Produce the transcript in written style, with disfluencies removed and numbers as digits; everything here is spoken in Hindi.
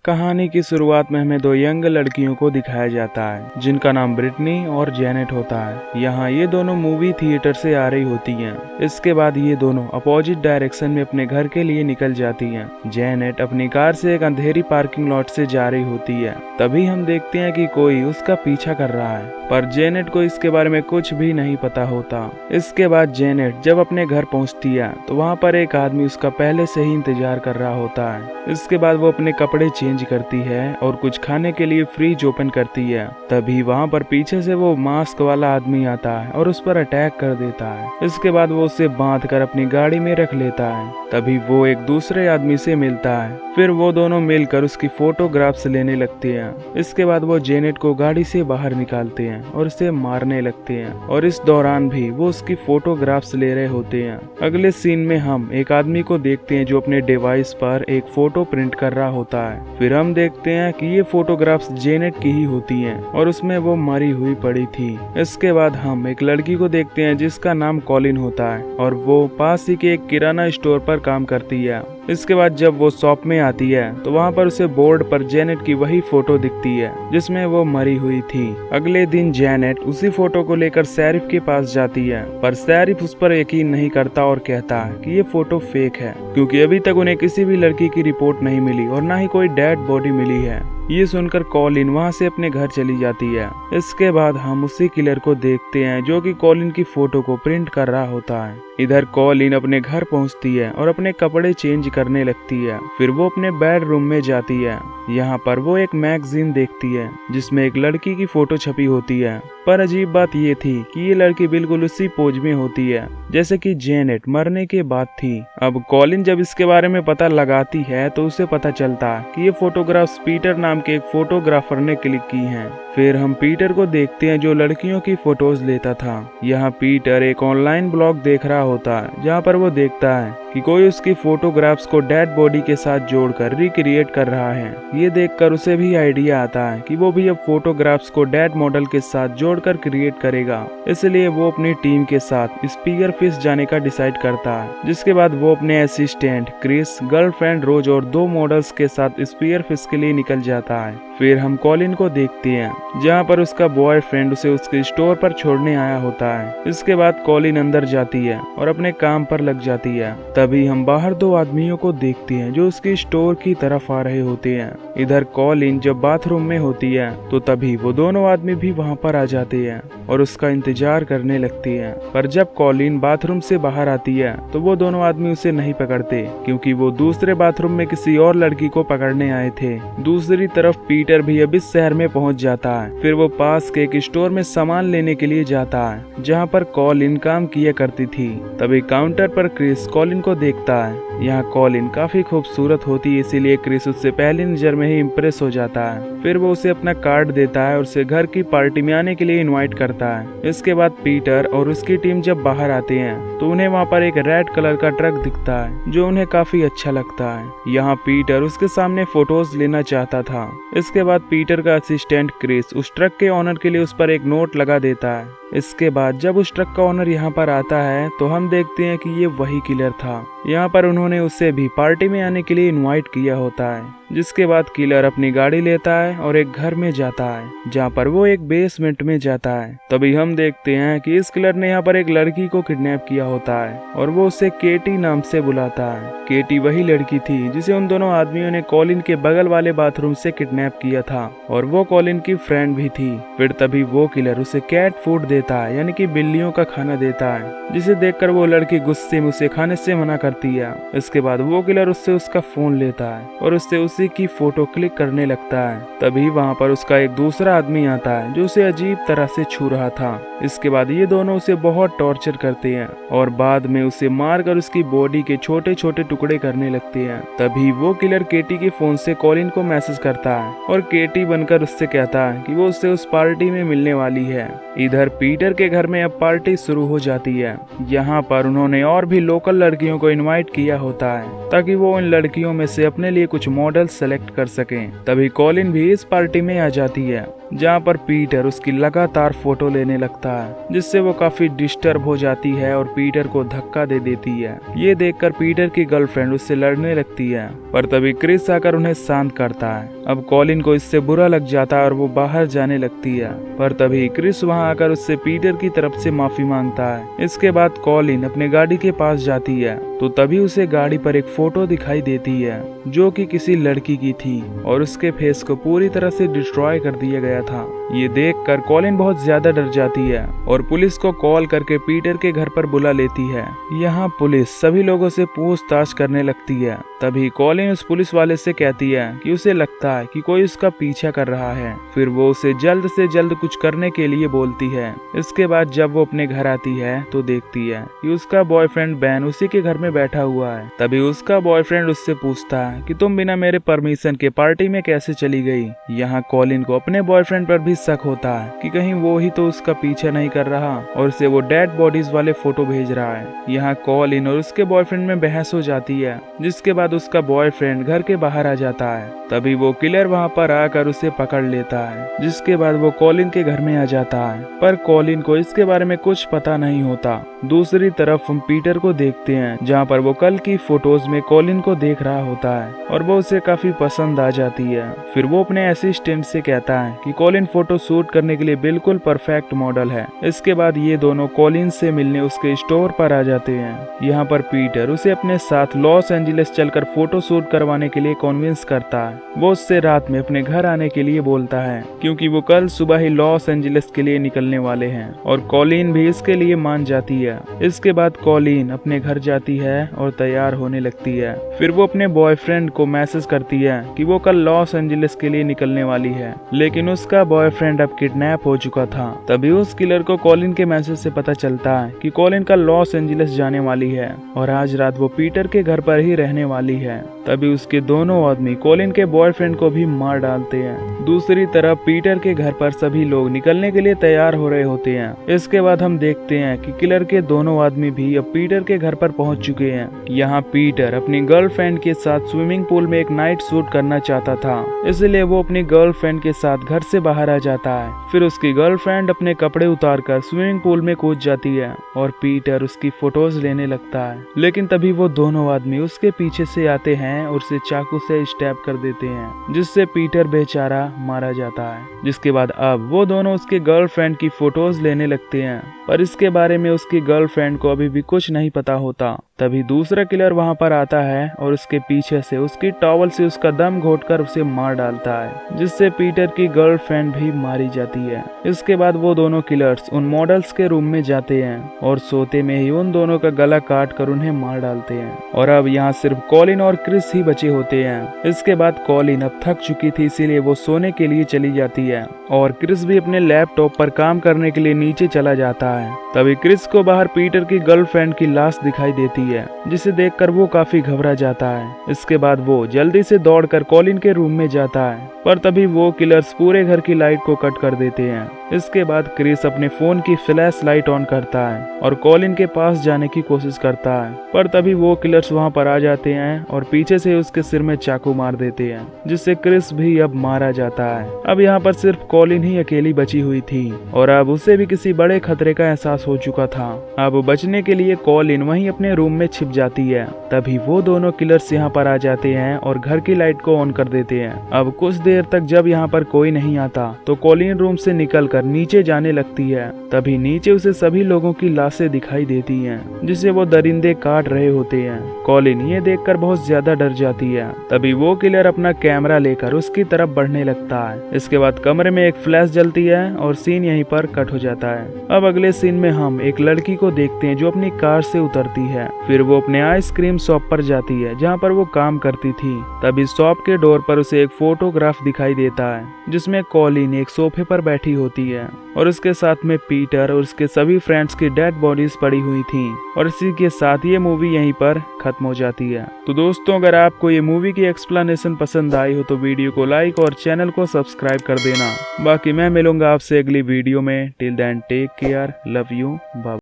कहानी की शुरुआत में हमें दो यंग लड़कियों को दिखाया जाता है जिनका नाम ब्रिटनी और जेनेट होता है। यहाँ ये दोनों मूवी थिएटर से आ रही होती हैं। इसके बाद ये दोनों अपोजिट डायरेक्शन में अपने घर के लिए निकल जाती हैं। जेनेट अपनी कार से एक अंधेरी पार्किंग लॉट से जा रही होती है। तभी हम देखते हैं कि कोई उसका पीछा कर रहा है, पर जेनेट को इसके बारे में कुछ भी नहीं पता होता। इसके बाद जेनेट जब अपने घर पहुंचती है तो वहाँ पर एक आदमी उसका पहले से ही इंतजार कर रहा होता है। इसके बाद वो अपने कपड़े चेंज करती है और कुछ खाने के लिए फ्रिज ओपन करती है। तभी वहाँ पर पीछे से वो मास्क वाला आदमी आता है और उस पर अटैक कर देता है। इसके बाद वो उसे बांध कर अपनी गाड़ी में रख लेता है। तभी वो एक दूसरे आदमी से मिलता है, फिर वो दोनों मिलकर उसकी फोटोग्राफ्स लेने लगते हैं। इसके बाद वो जेनेट को गाड़ी से बाहर निकालते हैं और उसे मारने लगते हैं, और इस दौरान भी वो उसकी फोटोग्राफ्स ले रहे होते हैं। अगले सीन में हम एक आदमी को देखते हैं जो अपने डिवाइस पर एक फोटो प्रिंट कर रहा होता है। फिर हम देखते हैं कि ये फोटोग्राफ्स जेनेट की ही होती हैं और उसमें वो मरी हुई पड़ी थी। इसके बाद हम एक लड़की को देखते हैं जिसका नाम कॉलिन होता है और वो पास ही के एक किराना स्टोर पर काम करती है। इसके बाद जब वो शॉप में आती है तो वहाँ पर उसे बोर्ड पर जेनेट की वही फोटो दिखती है जिसमें वो मरी हुई थी। अगले दिन जेनेट उसी फोटो को लेकर शेरिफ के पास जाती है, पर शेरिफ उस पर यकीन नहीं करता और कहता है कि ये फोटो फेक है, क्योंकि अभी तक उन्हें किसी भी लड़की की रिपोर्ट नहीं मिली और न ही कोई डेड बॉडी मिली है। ये सुनकर कॉलिन वहाँ से अपने घर चली जाती है। इसके बाद हम उसी किलर को देखते हैं जो कि कॉलिन की फोटो को प्रिंट कर रहा होता है। इधर कॉलिन अपने घर पहुँचती है और अपने कपड़े चेंज करने लगती है। फिर वो अपने बेडरूम में जाती है। यहाँ पर वो एक मैगजीन देखती है जिसमें एक लड़की की फोटो छपी होती है, पर अजीब बात ये थी कि ये लड़की बिल्कुल उसी पोज में होती है जैसे कि जेनेट मरने के बाद थी। अब कॉलिन जब इसके बारे में पता लगाती है तो उसे पता चलता है कि ये फोटोग्राफ्स पीटर नाम के एक फोटोग्राफर ने क्लिक की हैं। फिर हम पीटर को देखते हैं जो लड़कियों की फोटोज लेता था। यहाँ पीटर एक ऑनलाइन ब्लॉग देख रहा होता है जहाँ पर वो देखता है कि कोई उसकी फोटोग्राफ्स को डेड बॉडी के साथ जोड़कर रिक्रिएट कर रहा है। ये देखकर उसे भी आइडिया आता है कि वो भी अब फोटोग्राफ्स को डेड मॉडल के साथ जोड़कर क्रिएट करेगा। इसलिए वो अपनी टीम के साथ स्पीयर फिश जाने का डिसाइड करता है, जिसके बाद वो अपने असिस्टेंट क्रिस, गर्लफ्रेंड रोज और दो मॉडल्स के साथ स्पीयर फिश के लिए निकल जाता है। फिर हम कॉलिन को देखते हैं जहाँ पर उसका बॉयफ्रेंड उसे उसके स्टोर पर छोड़ने आया होता है। इसके बाद कॉलिन अंदर जाती है और अपने काम पर लग जाती है। तभी हम बाहर दो आदमियों को देखते हैं जो उसके स्टोर की तरफ आ रहे होते हैं। इधर कॉलिन जब बाथरूम में होती है तो तभी वो दोनों आदमी भी वहाँ पर आ जाते हैं और उसका इंतजार करने लगती है। पर जब कॉलिन बाथरूम से बाहर आती है तो वो दोनों आदमी उसे नहीं पकड़ते, क्योंकि वो दूसरे बाथरूम में किसी और लड़की को पकड़ने आए थे। दूसरी तरफ पीटर भी अब इस शहर में पहुंच जाता है। फिर वो पास के एक स्टोर में सामान लेने के लिए जाता है जहां पर कॉलिन काम किया करती थी। तभी काउंटर पर क्रिस कॉलिन को देखता है। यहाँ कॉलिन काफी खूबसूरत होती है, इसीलिए क्रिस उससे पहली नजर में ही इम्प्रेस हो जाता है। फिर वो उसे अपना कार्ड देता है और उसे घर की पार्टी में आने के लिए इनवाइट करता है। इसके बाद पीटर और उसकी टीम जब बाहर आते हैं तो उन्हें वहाँ पर एक रेड कलर का ट्रक दिखता है जो उन्हें काफी अच्छा लगता है। यहाँ पीटर उसके सामने फोटोज लेना चाहता था। इसके बाद पीटर का असिस्टेंट क्रिस उस ट्रक के ऑनर के लिए उस पर एक नोट लगा देता है। इसके बाद जब उस ट्रक का ऑनर यहाँ पर आता है तो हम देखते हैं कि ये वही किलर था। यहाँ पर उन्होंने उसे भी पार्टी में आने के लिए इनवाइट किया होता है। जिसके बाद किलर अपनी गाड़ी लेता है और एक घर में जाता है जहाँ पर वो एक बेसमेंट में जाता है। तभी हम देखते हैं कि इस किलर ने यहाँ पर एक लड़की को किडनैप किया होता है और वो उसे केटी नाम से बुलाता है। केटी वही लड़की थी जिसे उन दोनों आदमियों ने कॉलिन के बगल वाले बाथरूम से किडनैप किया था और वो कॉलिन की फ्रेंड भी थी। फिर तभी वो किलर उसे कैट फूड देता है, यानी कि बिल्लियों का खाना देता है, जिसे देखकर वो लड़की गुस्से में उसे खाने से मना करती है। इसके बाद वो किलर उससे उसका फोन लेता है और उससे उसी की फोटो क्लिक करने लगता है। तभी वहाँ पर उसका एक दूसरा आदमी आता है जो उसे अजीब तरह से छू रहा था। इसके बाद ये दोनों उसे बहुत टॉर्चर करते हैं और बाद में उसे मारकर उसकी बॉडी के छोटे छोटे टुकड़े करने लगते हैं। तभी वो किलर केटी के फोन से कॉलिन को मैसेज करता है और केटी बनकर उससे कहता है कि वो उससे उस पार्टी में मिलने वाली है। इधर पीटर के घर में अब पार्टी शुरू हो जाती है। यहाँ पर उन्होंने और भी लोकल लड़कियों को इनवाइट किया होता है ताकि वो इन लड़कियों में से अपने लिए कुछ मॉडल सेलेक्ट कर सकें। तभी कॉलिन भी इस पार्टी में आ जाती है जहाँ पर पीटर उसकी लगातार फोटो लेने लगता है, जिससे वो काफी डिस्टर्ब हो जाती है और पीटर को धक्का दे देती है। ये देखकर पीटर की गर्लफ्रेंड उससे लड़ने लगती है, पर तभी क्रिस आकर उन्हें शांत करता है। अब कॉलिन को इससे बुरा लग जाता है और वो बाहर जाने लगती है, पर तभी क्रिस वहां आकर उससे पीटर की तरफ से माफी मांगता है। इसके बाद कॉलिन अपने गाड़ी के पास जाती है तो तभी उसे गाड़ी पर एक फोटो दिखाई देती है जो कि किसी लड़की की थी और उसके फेस को पूरी तरह से डिस्ट्रॉय कर दिया गया था। ये देखकर कॉलिन बहुत ज्यादा डर जाती है और पुलिस को कॉल करके पीटर के घर पर बुला लेती है। यहाँ पुलिस सभी लोगों से पूछताछ करने लगती है। तभी कॉलिन उस पुलिस वाले से कहती है कि उसे लगता है कि कोई उसका पीछा कर रहा है। फिर वो उसे जल्द से जल्द कुछ करने के लिए बोलती है। इसके बाद जब वो अपने घर आती है तो देखती है कि उसका बॉयफ्रेंड बैन उसी के घर में बैठा हुआ है। तभी उसका बॉयफ्रेंड उससे पूछता है कि तुम बिना मेरे परमिशन के पार्टी में कैसे चली गई। यहाँ कॉलिन को अपने बॉयफ्रेंड पर भी शक होता है कि कहीं वो ही तो उसका पीछा नहीं कर रहा और उसे वो डेड बॉडीज वाले फोटो भेज रहा है। यहाँ कॉलिन और उसके बॉयफ्रेंड में बहस हो जाती है, जिसके बाद उसका बॉयफ्रेंड घर के बाहर आ जाता है। तभी वो किलर वहाँ पर आकर उसे पकड़ लेता है, जिसके बाद वो कॉलिन के घर में आ जाता है, पर कॉलिन को इसके बारे में कुछ पता नहीं होता। दूसरी तरफ हम पीटर को देखते हैं, जहाँ पर वो कल की फोटोज में कॉलिन को देख रहा होता है और वो उसे काफी पसंद आ जाती है। फिर वो अपने असिस्टेंट से कहता है कि कॉलिन फोटो शूट करने के लिए बिल्कुल परफेक्ट मॉडल है। इसके बाद ये दोनों कॉलिन से मिलने उसके स्टोर पर आ जाते हैं। यहाँ पर पीटर उसे अपने साथ लॉस एंजलिस चलकर फोटो शूट करवाने के लिए कन्विंस करता है। वो उससे रात में अपने घर आने के लिए बोलता है, क्योंकि वो कल सुबह ही लॉस एंजलिस के लिए निकलने वाले हैं और कॉलिन भी इसके लिए मान जाती है। इसके बाद कॉलिन अपने घर जाती है और तैयार होने लगती है। फिर वो अपने बॉयफ्रेंड को मैसेज करती है कि वो कल लॉस एंजलिस के लिए निकलने वाली है, लेकिन उसका बॉयफ्रेंड अब किडनैप हो चुका था। तभी उस किलर को कॉलिन के मैसेज से पता चलता है कि कॉलिन कल लॉस एंजलिस जाने वाली है और आज रात वो पीटर के घर पर ही रहने वाली है। तभी उसके दोनों आदमी कॉलिन के बॉयफ्रेंड को भी मार डालते हैं। दूसरी तरफ पीटर के घर पर सभी लोग निकलने के लिए तैयार हो रहे होते हैं। इसके बाद हम देखते हैं कि किलर के दोनों आदमी भी अब पीटर के घर पर पहुंच चुके हैं। यहाँ पीटर अपनी गर्लफ्रेंड के साथ स्विमिंग पूल में एक नाइट शूट करना चाहता था, इसलिए वो अपनी गर्लफ्रेंड के साथ घर से बाहर आ जाता है। फिर उसकी गर्लफ्रेंड अपने कपड़े उतारकर स्विमिंग पूल में कूद जाती है और पीटर उसकी फोटोज लेने लगता है। लेकिन तभी वो दोनों आदमी उसके पीछे से आते हैं और उसे चाकू से स्टैब कर देते हैं, जिससे पीटर बेचारा मारा जाता है। जिसके बाद अब वो दोनों उसके गर्लफ्रेंड की फोटोज लेने लगते हैं, पर इसके बारे में उसकी गर्लफ्रेंड को अभी भी कुछ नहीं पता होता। तभी दूसरा किलर वहां पर आता है और उसके पीछे से उसकी टॉवल से उसका दम घोटकर उसे मार डालता है, जिससे पीटर की गर्लफ्रेंड भी मारी जाती है। इसके बाद वो दोनों किलर्स उन मॉडल्स के रूम में जाते हैं और सोते में ही उन दोनों का गला काट कर उन्हें मार डालते हैं। और अब यहाँ सिर्फ कॉलिन और क्रिस ही बचे होते हैं। इसके बाद कॉलिन अब थक चुकी थी, इसीलिए वो सोने के लिए चली जाती है और क्रिस भी अपने लैपटॉप पर काम करने के लिए नीचे चला जाता है। तभी क्रिस को बाहर पीटर की गर्लफ्रेंड की लाश दिखाई देती है, जिसे देखकर वो काफी घबरा जाता है। इसके बाद वो जल्दी से दौड़कर कॉलिन के रूम में जाता है, पर तभी वो किलर्स पूरे घर की लाइट को कट कर देते हैं। इसके बाद क्रिस अपने फोन की फ्लैश लाइट ऑन करता है और कॉलिन के पास जाने की कोशिश करता है, पर तभी वो किलर्स वहां पर आ जाते हैं और पीछे से उसके सिर में चाकू मार देते हैं, जिससे क्रिस भी अब मारा जाता है। अब यहाँ पर सिर्फ कॉलिन ही अकेली बची हुई थी और अब उसे भी किसी बड़े खतरे का एहसास हो चुका था। अब बचने के लिए कॉलिन वहीं अपने रूम में छिप जाती है। तभी वो दोनों किलर्स यहाँ पर आ जाते हैं और घर की लाइट को ऑन कर देते हैं। अब कुछ देर तक जब यहाँ पर कोई नहीं आता तो कॉलिन रूम से निकलकर नीचे जाने लगती है। तभी नीचे उसे सभी लोगों की लाशें दिखाई देती हैं, जिसे वो दरिंदे काट रहे होते हैं। कॉलिन ये देखकर बहुत ज्यादा डर जाती है। तभी वो किलर अपना कैमरा लेकर उसकी तरफ बढ़ने लगता है। इसके बाद कमरे में एक फ्लैश जलती है और सीन यहीं पर कट हो जाता है। अब अगले सीन में हम एक लड़की को देखते हैं जो अपनी कार से उतरती है। फिर वो अपने आइसक्रीम शॉप पर जाती है जहाँ पर वो काम करती थी। तभी शॉप के डोर पर उसे एक फोटोग्राफ दिखाई देता है, जिसमें कॉलिन एक सोफे पर बैठी होती है और उसके साथ में पीटर और उसके सभी फ्रेंड्स की डेड बॉडीज पड़ी हुई थी। और इसी के साथ ये मूवी यहीं पर खत्म हो जाती है। तो दोस्तों, अगर आपको ये मूवी की एक्सप्लेनेशन पसंद आई हो तो वीडियो को लाइक और चैनल को सब्सक्राइब कर देना। बाकी मैं मिलूंगा आपसे अगली वीडियो में। Till then take care, love you, bye.